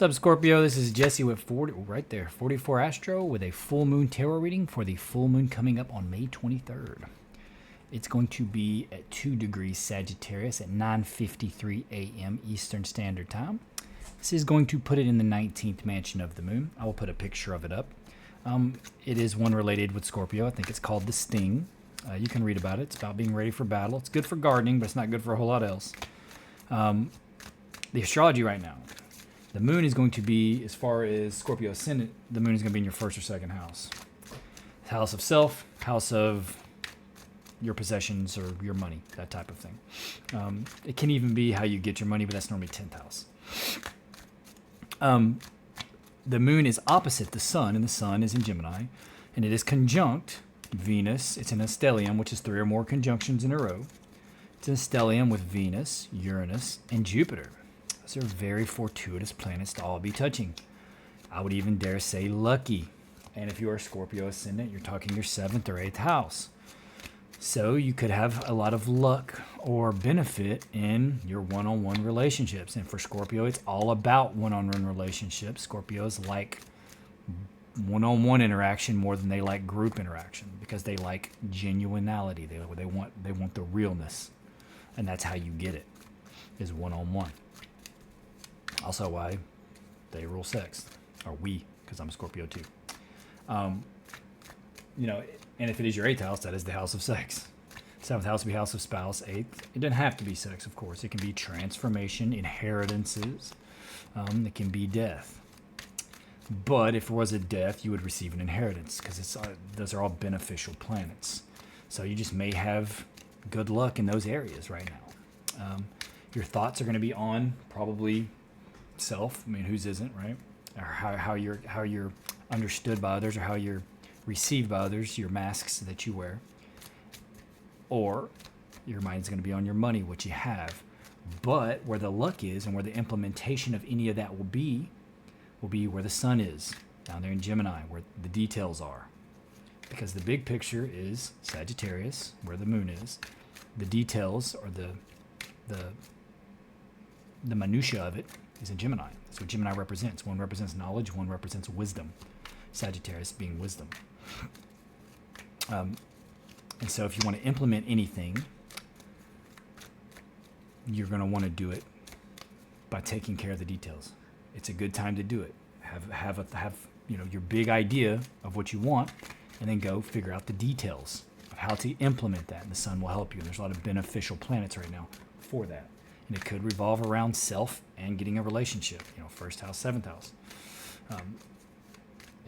What's up, Scorpio? This is Jesse with 44 Astro with a full moon tarot reading for the full moon coming up on May 23rd. It's going to be at 2 degrees Sagittarius at 9:53 a.m. Eastern Standard Time. This is going to put it in the 19th mansion of the moon. I will put a picture of it up. It is one related with Scorpio. I think it's called the Sting. You can read about it. It's about being ready for battle. It's good for gardening, but it's not good for a whole lot else. The astrology right now. The moon is going to be, as far as Scorpio ascendant, the moon is going to be in your first or second house. House of self, house of your possessions or your money, that type of thing. It can even be how you get your money, but that's normally 10th house. The moon is opposite the sun, and the sun is in Gemini, and it is conjunct Venus. It's in a stellium, which is 3 or more conjunctions in a row. It's in a stellium with Venus, Uranus, and Jupiter. Those are very fortuitous planets to all be touching. I would even dare say lucky. And if you are Scorpio ascendant, you're talking your 7th or 8th house. So you could have a lot of luck or benefit in your one-on-one relationships. And for Scorpio, it's all about one-on-one relationships. Scorpios like one-on-one interaction more than they like group interaction because they like genuinity. They want the realness. And that's how you get it, is one-on-one. Also why they rule sex, or we, because I'm a Scorpio too. And if it is your 8th house, that is the house of sex. 7th house would be house of spouse. 8th, it doesn't have to be sex, of course. It can be transformation, inheritances. It can be death. But if it was a death, you would receive an inheritance because those are all beneficial planets. So you just may have good luck in those areas right now. Your thoughts are going to be on probably self. I mean, whose isn't, right? Or how you're understood by others, or how you're received by others, your masks that you wear. Or your mind's going to be on your money, what you have. But where the luck is and where the implementation of any of that will be where the sun is, down there in Gemini, where the details are. Because the big picture is Sagittarius, where the moon is. The details, or the minutia of it, is in Gemini. That's what Gemini represents. One represents knowledge, one represents wisdom. Sagittarius being wisdom. And so if you want to implement anything, you're going to want to do it by taking care of the details. It's a good time to do it. Have your big idea of what you want, and then go figure out the details of how to implement that. And the sun will help you. And there's a lot of beneficial planets right now for that. And it could revolve around self and getting a relationship. 1st house, 7th house.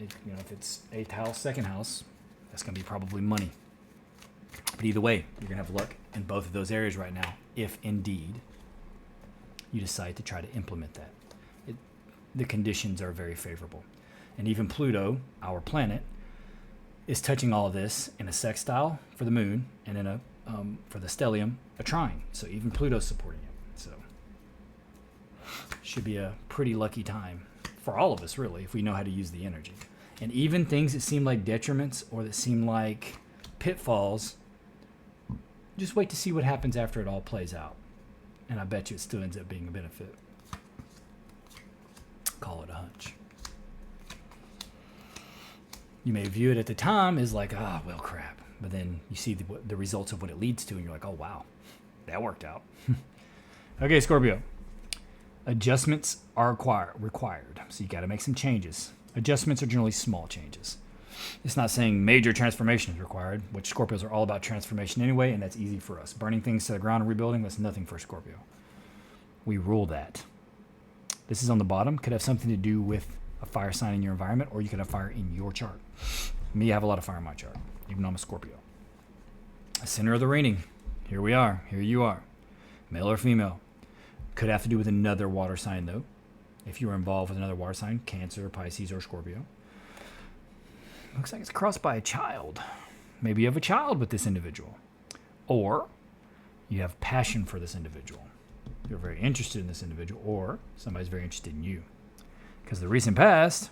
If it's 8th house, 2nd house, that's going to be probably money. But either way, you're going to have luck in both of those areas right now, if indeed you decide to try to implement that. The conditions are very favorable. And even Pluto, our planet, is touching all of this in a sextile for the moon, and in for the stellium, a trine. So even Pluto's supporting it. So should be a pretty lucky time for all of us, really, if we know how to use the energy. And even things that seem like detriments or that seem like pitfalls, just wait to see what happens after it all plays out. And I bet you it still ends up being a benefit. Call it a hunch. You may view it at the time as like, well, crap. But then you see the results of what it leads to, and you're like, oh, wow, that worked out. Okay, Scorpio. Adjustments are required. So you got to make some changes. Adjustments are generally small changes. It's not saying major transformation is required, which Scorpios are all about transformation anyway, and that's easy for us. Burning things to the ground and rebuilding, that's nothing for Scorpio. We rule that. This is on the bottom. Could have something to do with a fire sign in your environment, or you could have fire in your chart. Me, I have a lot of fire in my chart, even though I'm a Scorpio. Center of the reading. Here we are. Here you are. Male or female. Could have to do with another water sign, though. If you were involved with another water sign, Cancer, Pisces, or Scorpio. Looks like it's crossed by a child. Maybe you have a child with this individual. Or you have passion for this individual. You're very interested in this individual, or somebody's very interested in you. Because the recent past,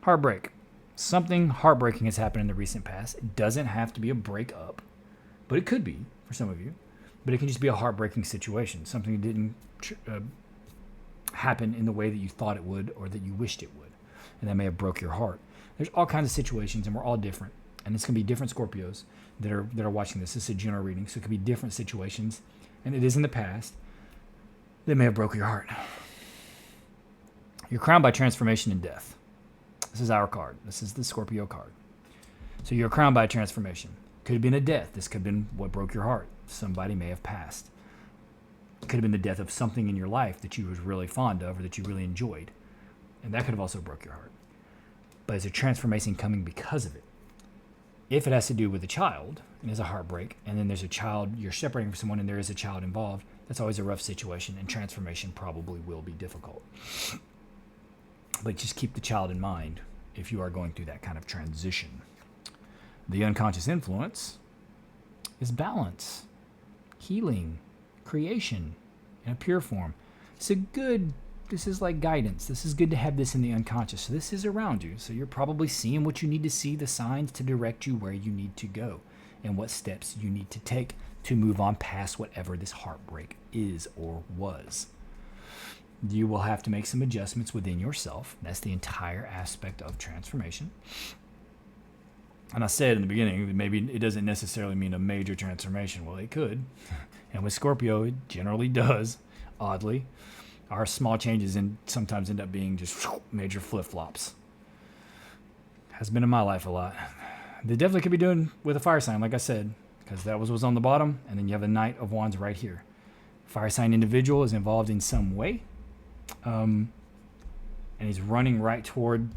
heartbreak. Something heartbreaking has happened in the recent past. It doesn't have to be a breakup, but it could be for some of you. But it can just be a heartbreaking situation. Something didn't happen in the way that you thought it would or that you wished it would. And that may have broke your heart. There's all kinds of situations, and we're all different. And it's going to be different Scorpios that are watching this. This is a general reading, so it could be different situations. And it is in the past that may have broke your heart. You're crowned by transformation and death. This is our card. This is the Scorpio card. So you're crowned by transformation. Could have been a death. This could have been what broke your heart. Somebody may have passed. It could have been the death of something in your life that you was really fond of or that you really enjoyed. And that could have also broke your heart. But it's a transformation coming because of it. If it has to do with a child, and there's a heartbreak, and then there's a child, you're separating from someone and there is a child involved, that's always a rough situation, and transformation probably will be difficult. But just keep the child in mind if you are going through that kind of transition. The unconscious influence is balance, healing, creation in a pure form. This is like guidance. This is good to have this in the unconscious. So this is around you. So you're probably seeing what you need to see, the signs to direct you where you need to go and what steps you need to take to move on past whatever this heartbreak is or was. You will have to make some adjustments within yourself. That's the entire aspect of transformation. And I said in the beginning, maybe it doesn't necessarily mean a major transformation. Well, it could. And with Scorpio, it generally does, oddly. Our small changes sometimes end up being just major flip-flops. Has been in my life a lot. They definitely could be doing with a fire sign, like I said, because that was on the bottom, and then you have the Knight of Wands right here. Fire sign individual is involved in some way, and he's running right toward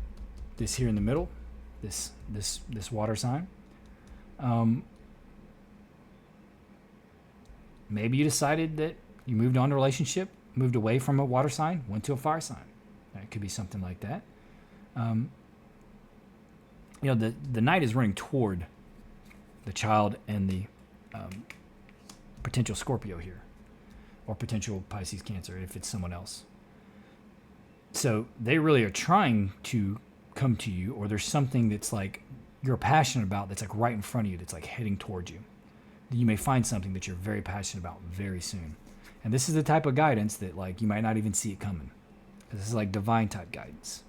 this here in the middle, this water sign. Maybe you decided that you moved on to a relationship, moved away from a water sign, went to a fire sign. It could be something like that. The Knight is running toward the child and the potential Scorpio here, or potential Pisces Cancer if it's someone else. So they really are trying to come to you, or there's something that's like you're passionate about that's like right in front of you that's like heading towards you. You may find something that you're very passionate about very soon. And this is the type of guidance that like you might not even see it coming. This is like divine type guidance.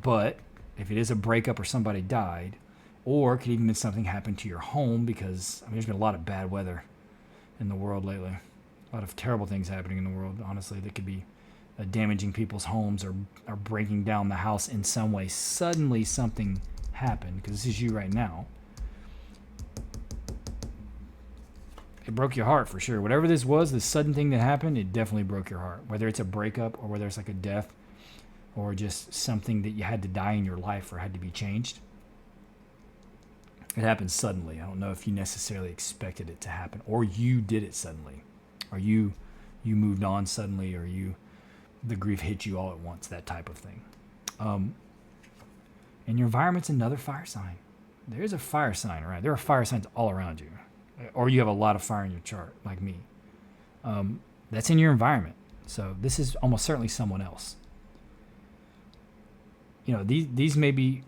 But if it is a breakup or somebody died, or it could even be something happened to your home, because there's been a lot of bad weather in the world lately. A lot of terrible things happening in the world, honestly, that could be damaging people's homes or breaking down the house in some way. Suddenly something happened, because this is you right now. It broke your heart for sure. Whatever this was, the sudden thing that happened, it definitely broke your heart. Whether it's a breakup or whether it's like a death or just something that you had to die in your life or had to be changed. It happened suddenly. I don't know if you necessarily expected it to happen, or you did it suddenly, or you moved on suddenly, or the grief hit you all at once, that type of thing. And your environment's another fire sign. There's a fire sign around. There are fire signs all around you. Or you have a lot of fire in your chart, like me. That's in your environment. So this is almost certainly someone else. These may be,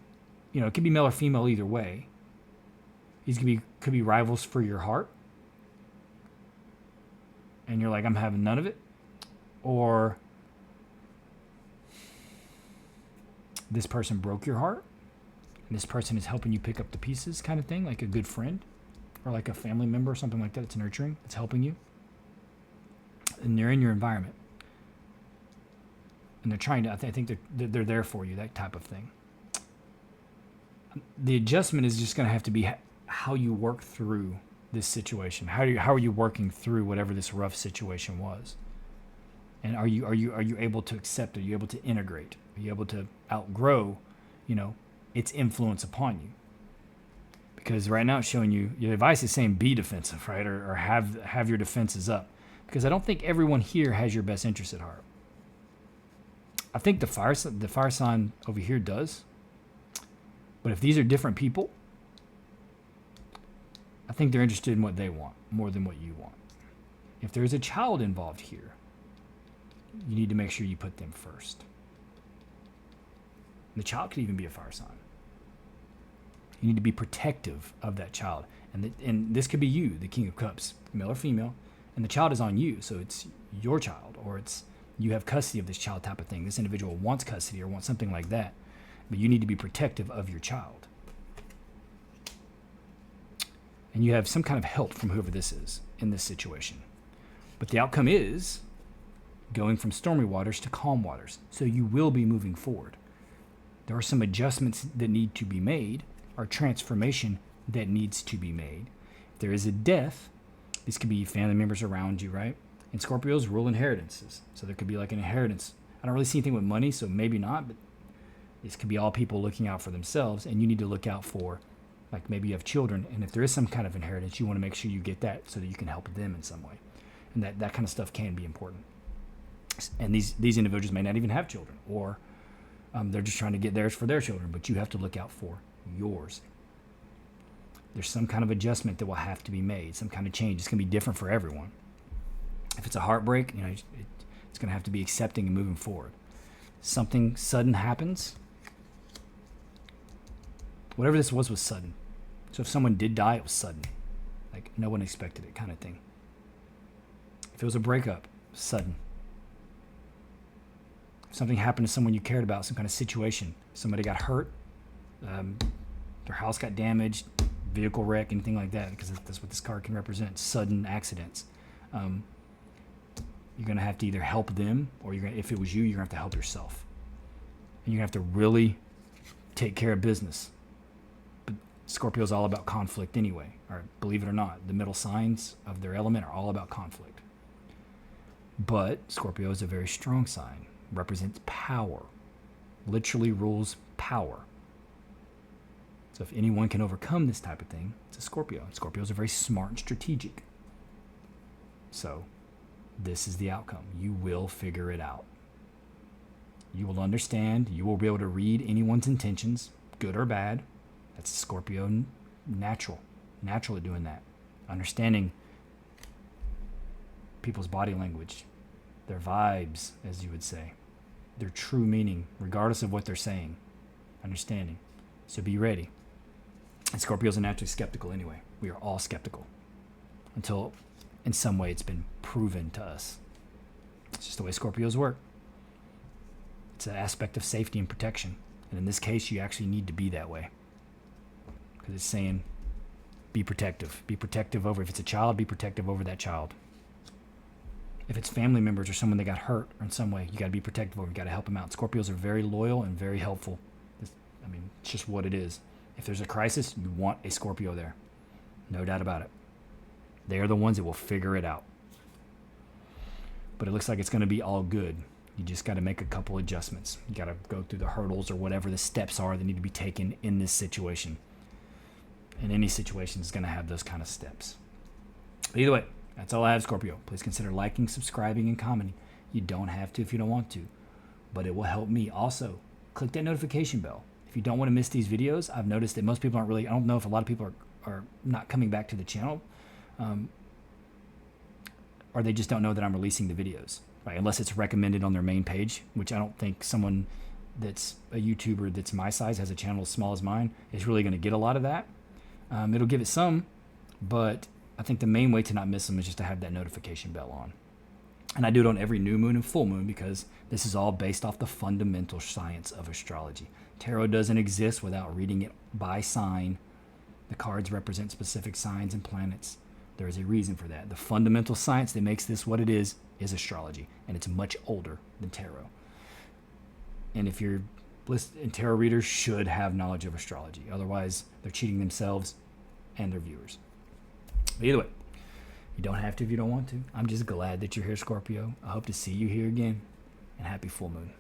it could be male or female either way. These could be rivals for your heart. And you're like, I'm having none of it. Or this person broke your heart. And this person is helping you pick up the pieces kind of thing, like a good friend. Or like a family member or something like that. It's nurturing. It's helping you. And they're in your environment. And they're trying to, I think they're there for you, that type of thing. The adjustment is just going to have to be how you work through this situation. How are you working through whatever this rough situation was? And are you able to accept it? Are you able to integrate? Are you able to outgrow, its influence upon you? Because right now it's showing you, your advice is saying be defensive, right? Or have your defenses up. Because I don't think everyone here has your best interest at heart. I think the fire sign over here does. But if these are different people, I think they're interested in what they want more than what you want. If there's a child involved here, you need to make sure you put them first. The child could even be a fire sign. You need to be protective of that child. And this could be you, the King of Cups, male or female. And the child is on you. So it's your child, or it's You have custody of this child type of thing. This individual wants custody or wants something like that. But you need to be protective of your child. And you have some kind of help from whoever this is in this situation. But the outcome is going from stormy waters to calm waters. So you will be moving forward. There are some adjustments that need to be made, or transformation that needs to be made. If there is a death, these could be family members around you, right? And Scorpios rule inheritances. So there could be like an inheritance. I don't really see anything with money, so maybe not, but this could be all people looking out for themselves, and you need to look out for, like maybe you have children, and if there is some kind of inheritance, you want to make sure you get that so that you can help them in some way. And that kind of stuff can be important. And these individuals may not even have children, or they're just trying to get theirs for their children, but you have to look out for yours. There's some kind of adjustment that will have to be made, some kind of change. It's going to be different for everyone. If it's a heartbreak, it's going to have to be accepting and moving forward. Something sudden happens. Whatever this was sudden. So if someone did die, it was sudden. Like no one expected it kind of thing. If it was a breakup, sudden. If something happened to someone you cared about, some kind of situation, somebody got hurt, their house got damaged, vehicle wreck, anything like that, because that's what this card can represent, sudden accidents. You're going to have to either help them, or if it was you, you're going to have to help yourself. And you're going to have to really take care of business. But Scorpio is all about conflict anyway, or believe it or not, the middle signs of their element are all about conflict. But Scorpio is a very strong sign, represents power, literally rules power. So if anyone can overcome this type of thing, it's a Scorpio. And Scorpios are very smart and strategic. So this is the outcome. You will figure it out. You will understand. You will be able to read anyone's intentions, good or bad. That's Scorpio natural at doing that. Understanding people's body language, their vibes, as you would say, their true meaning, regardless of what they're saying. Understanding. So be ready. And Scorpios are naturally skeptical anyway. We are all skeptical until in some way it's been proven to us. It's just the way Scorpios work. It's an aspect of safety and protection. And in this case, you actually need to be that way. Because it's saying, be protective. Be protective over, if it's a child, be protective over that child. If it's family members or someone that got hurt in some way, you got to be protective over. You got to help them out. Scorpios are very loyal and very helpful. It's just what it is. If there's a crisis, you want a Scorpio there. No doubt about it. They are the ones that will figure it out. But it looks like it's going to be all good. You just got to make a couple adjustments. You got to go through the hurdles or whatever the steps are that need to be taken in this situation. And any situation is going to have those kind of steps. But either way, that's all I have, Scorpio. Please consider liking, subscribing, and commenting. You don't have to if you don't want to, but it will help me. Also, click that notification bell. If you don't want to miss these videos, I've noticed that most people aren't really, I don't know if a lot of people are not coming back to the channel, or they just don't know that I'm releasing the videos, right? Unless it's recommended on their main page, which I don't think someone that's a YouTuber that's my size, has a channel as small as mine, is really going to get a lot of that. It'll give it some, but I think the main way to not miss them is just to have that notification bell on. And I do it on every new moon and full moon because this is all based off the fundamental science of astrology. Tarot doesn't exist without reading it by sign. The cards represent specific signs and planets. There is a reason for that. The fundamental science that makes this what it is astrology, and it's much older than tarot. And if you're listening, tarot readers should have knowledge of astrology. Otherwise, they're cheating themselves and their viewers. But either way, you don't have to if you don't want to. I'm just glad that you're here, Scorpio. I hope to see you here again, and happy full moon.